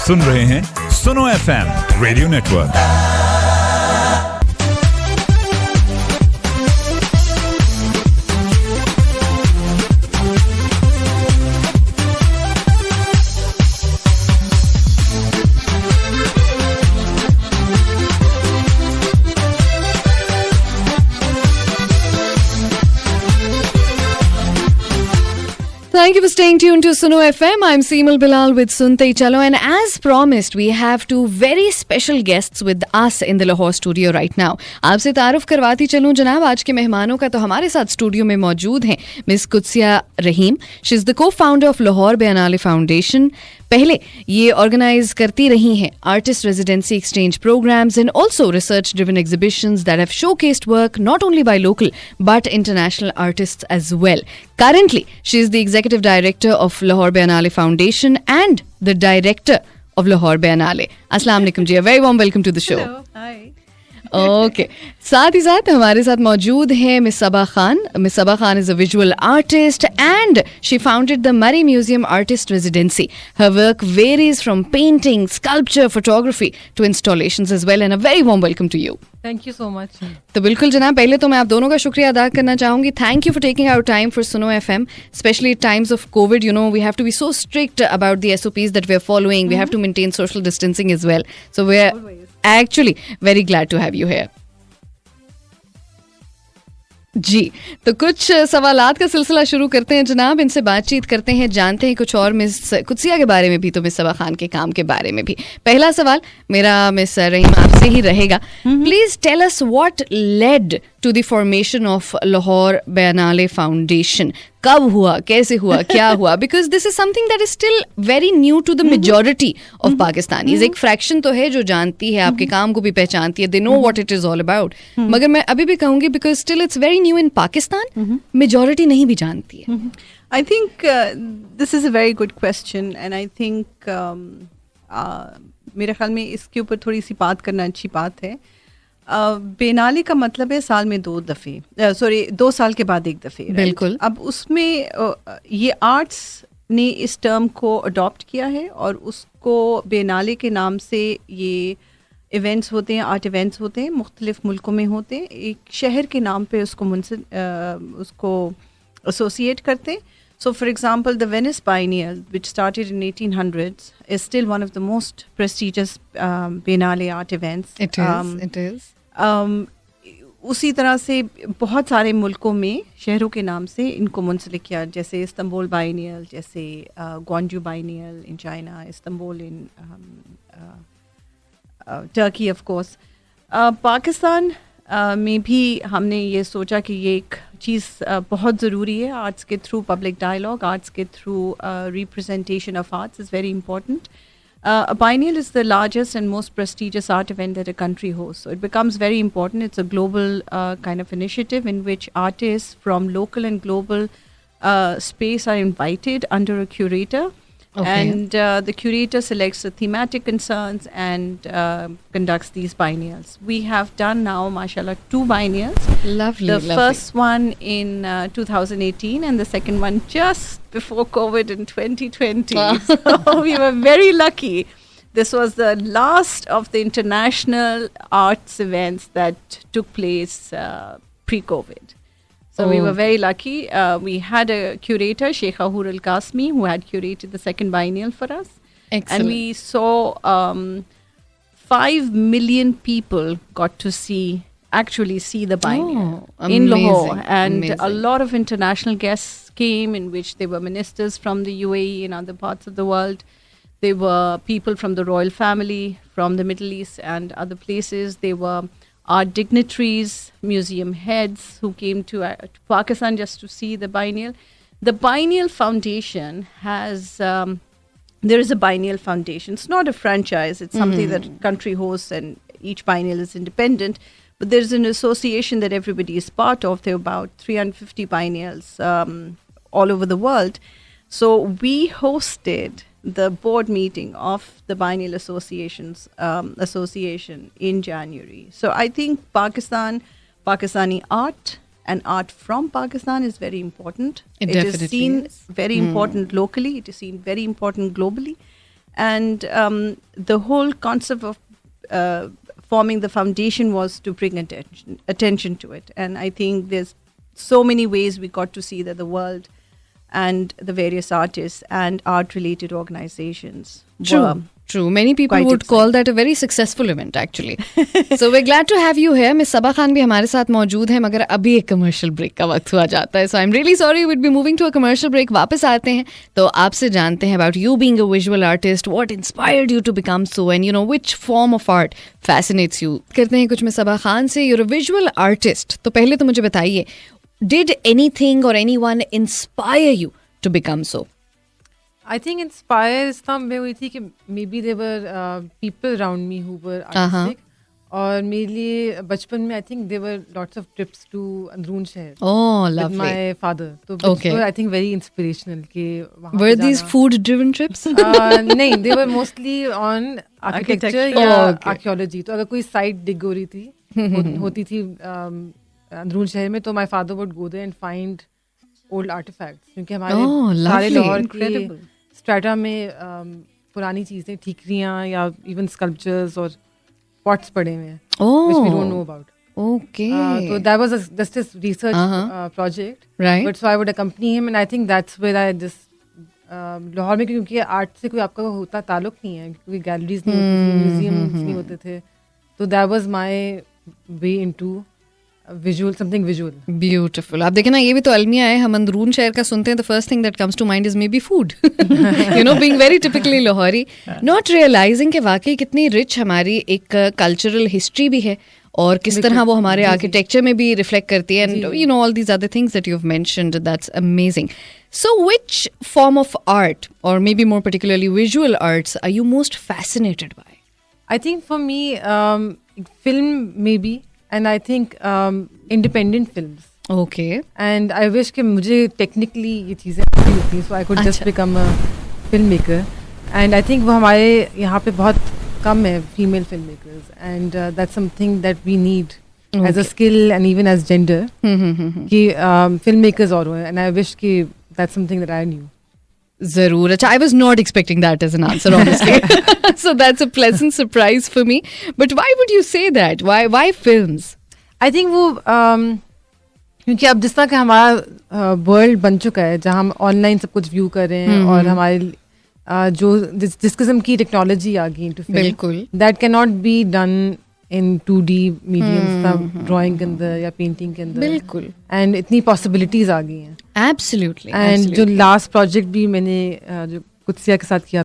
सुन रहे हैं सुनो FM radio network. Thank you for staying tuned to Suno FM. I'm Seemal Bilal with Sunte Chalo, and as promised, we have two very special guests with us in the Lahore studio right now. आपसे तारुफ करवाती चलूं जनाब आज के मेहमानों का। तो हमारे साथ स्टूडियो में मौजूद हैं miss Qudsia Rahim. She is the co-founder of Lahore biennale foundation. पहले ये ऑर्गेनाइज करती रही हैं artist residency exchange programmes and also research driven exhibitions that have showcased work not only by local but international artists as well. Currently, she is the executive director of Lahore Biennale Foundation and the director of Lahore Biennale. Assalamu alaikum ji, a very warm welcome to the show. Hello, hi. Okay. साथ ही साथ हमारे साथ मौजूद है Miss Saba Khan. Miss Saba Khan is a visual artist and she founded the Murray Museum Artist Residency. Her work varies from painting, sculpture, photography to installations as well, and a very warm welcome to you. Thank you so much. तो बिल्कुल जनाब, पहले तो मैं आप दोनों का शुक्रिया अदा करना चाहूंगी. Thank you for taking our time for Suno FM, specially at times of COVID. You know we have to be so strict about the SOPs that we are following. We have to maintain social distancing as well. So we are actually very glad to have you here. जी, तो कुछ सवालात का सिलसिला शुरू करते हैं जनाब. इनसे बातचीत करते हैं, जानते हैं कुछ और मिस कुत्सिया के बारे में भी, तो मिस सबा खान के काम के बारे में भी. पहला सवाल मेरा मिस रहीम आपसे ही रहेगा. Please tell us what led to the formation of Lahore Biennale Foundation. कब हुआ, कैसे हुआ, क्या हुआ? Because this is something that is still very new to the majority of Pakistanis. एक फ्रैक्शन तो है जो जानती है, आपके काम को भी पहचानती है, they know what it is all about. मगर मैं अभी भी कहूंगी because still it's very new in Pakistan, majority नहीं भी जानती है. I think this is a very good question and I think मेरे ख्याल में इसके ऊपर थोड़ी सी बात करना अच्छी बात है. बेनाले का मतलब है साल में 2 दफ़े, सॉरी 2 साल के बाद 1 दफ़े. बिल्कुल. अब उसमें ये आर्ट्स ने इस टर्म को अडॉप्ट किया है और उसको बेनाले के नाम से ये इवेंट्स होते हैं, आर्ट इवेंट्स होते हैं, मुख्तलिफ मुल्कों में होते हैं. एक शहर के नाम पे उसको एसोसिएट करते हैं. So, for example, the Venice Biennial, which started in 1800s, is still one of the most prestigious Biennale art events. It is. It is. उसी तरह से बहुत सारे मुल्कों में शहरों के नाम से इनको मुंसलिक किया, जैसे इस्तांबुल बाइनियल, जैसे Gwangju biennial in China, Istanbul in Turkey of course. Pakistan में भी हमने ये सोचा कि ये एक चीज़ बहुत ज़रूरी है. आर्ट्स के थ्रू पब्लिक डायलॉग, आर्ट्स के through representation of arts is very important. A biennial is the largest and most prestigious art event that a country hosts. So it becomes very important. It's a global kind of initiative in which artists from local and global space are invited under a curator. Okay. And the curator selects the thematic concerns and conducts these biennials. We have done now, mashallah, 2 biennials. Lovely. The first one in 2018 and the second one just before COVID in 2020. So we were very lucky. This was the last of the international arts events that took place pre-COVID. So we were very lucky. We had a curator, Sheikh Ahur Al-Qasmi, who had curated the second biennial for us. Excellent. And we saw 5 million people got to actually see the biennial in Lahore. And a lot of international guests came, in which there were ministers from the UAE and other parts of the world. There were people from the royal family, from the Middle East and other places. There were art dignitaries, museum heads who came to Pakistan just to see the biennial. The Biennial Foundation has, there is a Biennial Foundation. It's not a franchise. It's something that country hosts and each biennial is independent. But there's an association that everybody is part of. There are about 350 biennials all over the world. So we hosted the board meeting of the Biennial Association in January. So I think Pakistani art and art from Pakistan is very important. It definitely is seen is. very important locally. It is seen very important globally. And the whole concept of forming the foundation was to bring attention to it. And I think there's so many ways we got to see that the world and the various artists and art-related organizations were True. Many people quite would call that a very successful event, actually. So we're glad to have you here. Miss Sabaa Khan भी हमारे साथ मौजूद है, मगर अभी एक commercial break का वक्त हुआ जाता है. So I'm really sorry, we'd be moving to a commercial break. वापस आते हैं तो आपसे जानते हैं about you being a visual artist, what inspired you to become so, and you know which form of art fascinates you. करते हैं कुछ मिस सबा खान से. You're a visual artist. तो पहले तो मुझे बताइए, did anything or anyone inspire you to become so? I think inspire इस तरह में हुई थी कि maybe there were people around me who were artistic. और मेरे लिए बचपन में I think there were lots of trips to अंदरून शहर. Oh, lovely. With my father. तो Okay. were I think very inspirational कि वहाँ Were पे these जाना. food-driven trips? नहीं, they were mostly on architecture या Oh, okay. archaeology. तो अगर कोई site dig हो रही थी, होती थी अंदरून शहर में, तो my father would go there and find old artifacts. क्योंकि हमारे Oh, सारे lovely. लाहौर Incredible. के स्ट्रेटा में पुरानी चीजें, ठीकरियाँ या even sculptures और pots पड़े हुए हैं, which we don't know about. Okay. So that was just this research project. Right. But so I would accompany him, and I think that's where I just Lahore में क्योंकि आर्ट से कोई आपका होता ताल्लुक नहीं है, क्योंकि गैलरीज नहीं होती थी, म्यूजियम्स नहीं होते थे, तो that was my way into visual, something visual. Beautiful. आप देखें ना, ये भी तो अलमिया है. हम अंदरून शहर का सुनते हैं, the first thing that comes to mind is maybe food. You know, being very typically Lahori. Not realizing कि वाकई कितनी rich हमारी एक cultural history भी है, और किस तरह वो हमारे आर्किटेक्चर में भी रिफ्लेक्ट करती है, and you know all these other things that you've mentioned. That's amazing. So which form of art, or maybe more particularly visual arts, are you most fascinated by? I think for me, film maybe, and I think independent films. Okay. And I wish कि मुझे technically ये चीज़ें आती होती, so I could just become a filmmaker. And I think वो हमारे यहाँ पे बहुत कम है female filmmakers, and that's something that we need as a skill and even as gender. कि filmmakers और हो, and I wish कि that's something that I knew. Zarur. Achha, I was not expecting that as an answer, honestly. So that's a pleasant surprise for me. But why would you say that? Why films? I think वो क्योंकि अब जिस तरह का हमारा world बन चुका है, जहाँ हम ऑनलाइन सब कुछ व्यू कर रहे हैं, और हमारे जो जिस किस्म की टेक्नोलॉजी आ गई into film, बिल्कुल. that cannot be done in 2D mediums, drawing के अंदर या पेंटिंग के अंदर. बिल्कुल. एंड इतनी पॉसिबिलिटीज आ गई हैं. Absolutely. एंड जो लास्ट प्रोजेक्ट भी मैंने जो कुत्सिया के साथ किया